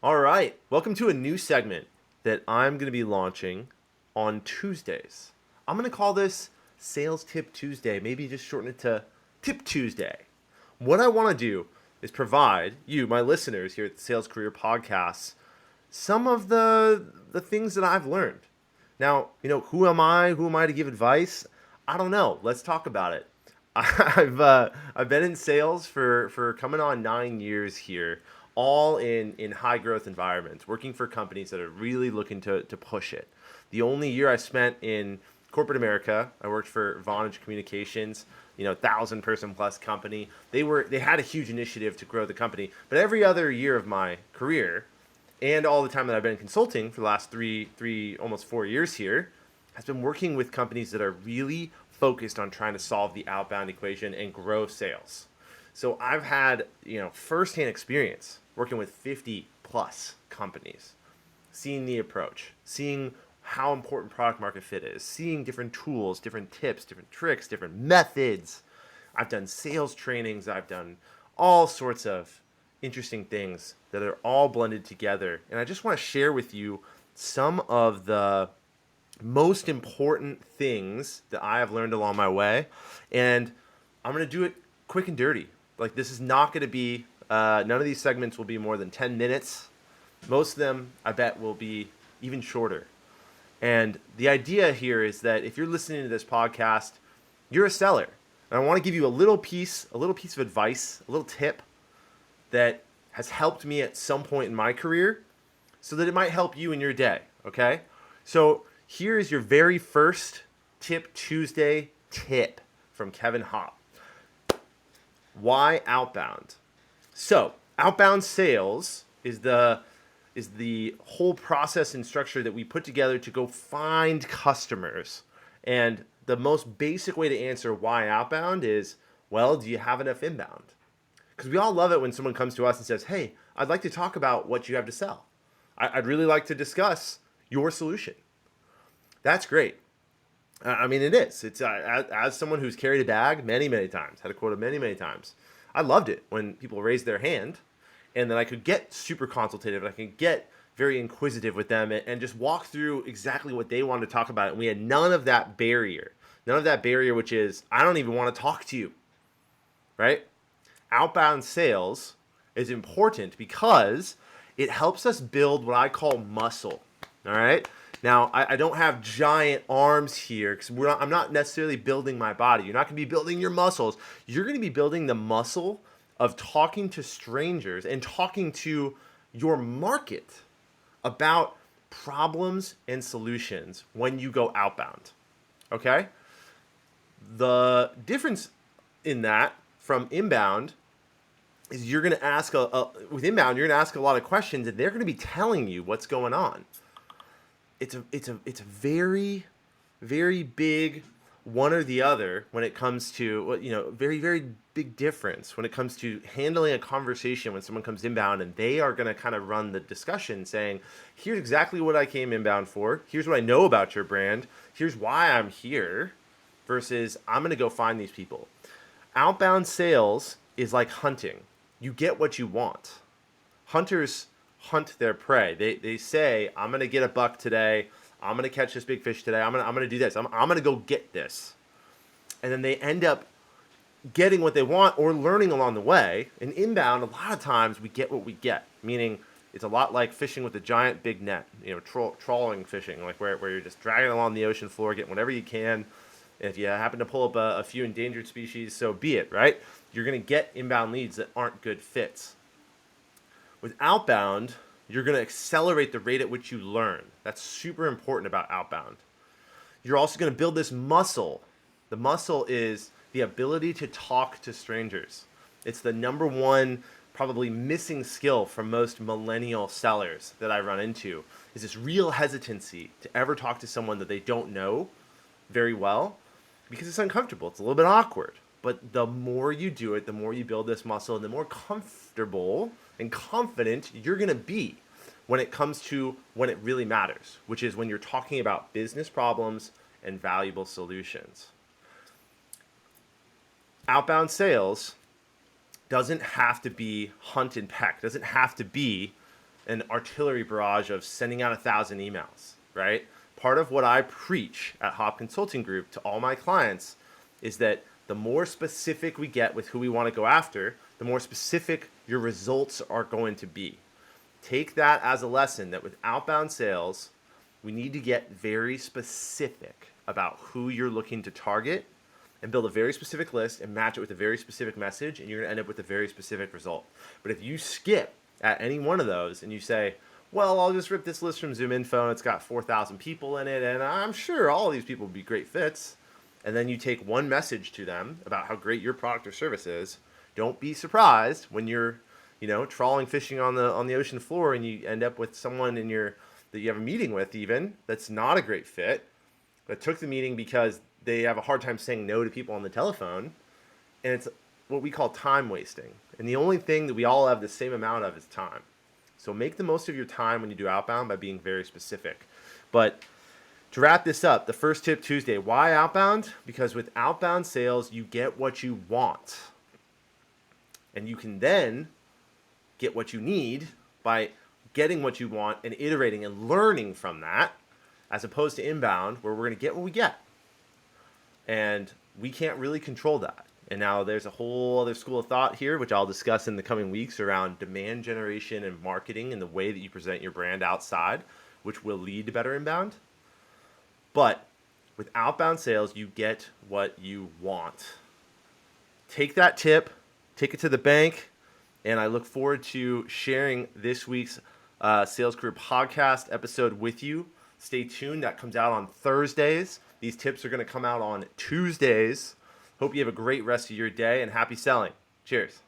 All right, welcome to a new segment that I'm going to be launching on Tuesdays. I'm going to call this Sales Tip Tuesday, maybe just shorten it to Tip Tuesday. What I want to do is provide you, my listeners here at the Sales Career Podcasts, some of the things that I've learned. Now, who am I? Who am I to give advice? I don't know. Let's talk about it. I've been in sales for coming on 9 years here, all in high growth environments, working for companies that are really looking to push it. The only year I spent in corporate America, I worked for Vonage Communications, 1,000 person plus company. They had a huge initiative to grow the company, but every other year of my career, and all the time that I've been consulting for the last three almost 4 years here, has been working with companies that are really focused on trying to solve the outbound equation and grow sales. So I've had firsthand experience working with 50 plus companies, seeing the approach, seeing how important product market fit is, seeing different tools, different tips, different tricks, different methods. I've done sales trainings, I've done all sorts of interesting things that are all blended together. And I just want to share with you some of the most important things that I have learned along my way. And I'm going to do it quick and dirty. Like, this is not going to be, none of these segments will be more than 10 minutes. Most of them, I bet, will be even shorter. And the idea here is that if you're listening to this podcast, you're a seller. And I want to give you a little piece of advice, a little tip that has helped me at some point in my career so that it might help you in your day, okay? So here is your very first Tip Tuesday tip from Kevin Hopp. Why outbound? So outbound sales is the whole process and structure that we put together to go find customers. And the most basic way to answer why outbound is, well, do you have enough inbound? Because we all love it when someone comes to us and says, hey, I'd like to talk about what you have to sell. I'd really like to discuss your solution. That's great. I mean, it is. It's as someone who's carried a bag many, many times, had a quota many, many times. I loved it when people raised their hand, and then I could get super consultative. I could get very inquisitive with them and just walk through exactly what they wanted to talk about. And we had none of that barrier, which is I don't even want to talk to you, right? Outbound sales is important because it helps us build what I call muscle. All right. Now, I don't have giant arms here because I'm not necessarily building my body. You're not going to be building your muscles. You're going to be building the muscle of talking to strangers and talking to your market about problems and solutions when you go outbound. Okay? The difference in that from inbound is you're going to ask with inbound, you're going to ask a lot of questions and they're going to be telling you what's going on. It's a very, very big one or the other when it comes to very, very big difference when it comes to handling a conversation when someone comes inbound and they are going to kind of run the discussion saying, here's exactly what I came inbound for. Here's what I know about your brand. Here's why I'm here versus I'm going to go find these people. Outbound sales is like hunting. You get what you want. Hunters hunt their prey. They say, I'm going to get a buck today. I'm going to catch this big fish today. I'm going to do this. I'm going to go get this. And then they end up getting what they want or learning along the way. And inbound, a lot of times we get what we get, meaning it's a lot like fishing with a giant big net, trawling fishing, like where you're just dragging along the ocean floor, getting whatever you can. And if you happen to pull up a few endangered species, so be it, right? You're going to get inbound leads that aren't good fits. With outbound, you're going to accelerate the rate at which you learn. That's super important about outbound. You're also going to build this muscle. The muscle is the ability to talk to strangers. It's the number one probably missing skill from most millennial sellers that I run into is this real hesitancy to ever talk to someone that they don't know very well because it's uncomfortable. It's a little bit awkward. But the more you do it, the more you build this muscle and the more comfortable and confident you're going to be when it comes to when it really matters, which is when you're talking about business problems and valuable solutions. Outbound sales doesn't have to be hunt and peck, doesn't have to be an artillery barrage of sending out 1,000 emails, right? Part of what I preach at Hop Consulting Group to all my clients is that the more specific we get with who we want to go after, the more specific your results are going to be. Take that as a lesson that with outbound sales, we need to get very specific about who you're looking to target and build a very specific list and match it with a very specific message, and you're going to end up with a very specific result. But if you skip at any one of those and you say, well, I'll just rip this list from ZoomInfo and it's got 4,000 people in it, and I'm sure all of these people would be great fits, and then you take one message to them about how great your product or service is, don't be surprised when you're, trawling fishing on the ocean floor and you end up with someone that you have a meeting with even that's not a great fit, that took the meeting because they have a hard time saying no to people on the telephone, and it's what we call time wasting. And the only thing that we all have the same amount of is time. So make the most of your time when you do outbound by being very specific. But to wrap this up, the first tip Tuesday, why outbound? Because with outbound sales, you get what you want. And you can then get what you need by getting what you want and iterating and learning from that, as opposed to inbound, where we're going to get what we get. And we can't really control that. And now there's a whole other school of thought here, which I'll discuss in the coming weeks, around demand generation and marketing and the way that you present your brand outside, which will lead to better inbound. But with outbound sales, you get what you want. Take that tip, take it to the bank, and I look forward to sharing this week's Sales Career Podcast episode with you. Stay tuned. That comes out on Thursdays. These tips are going to come out on Tuesdays. Hope you have a great rest of your day and happy selling. Cheers.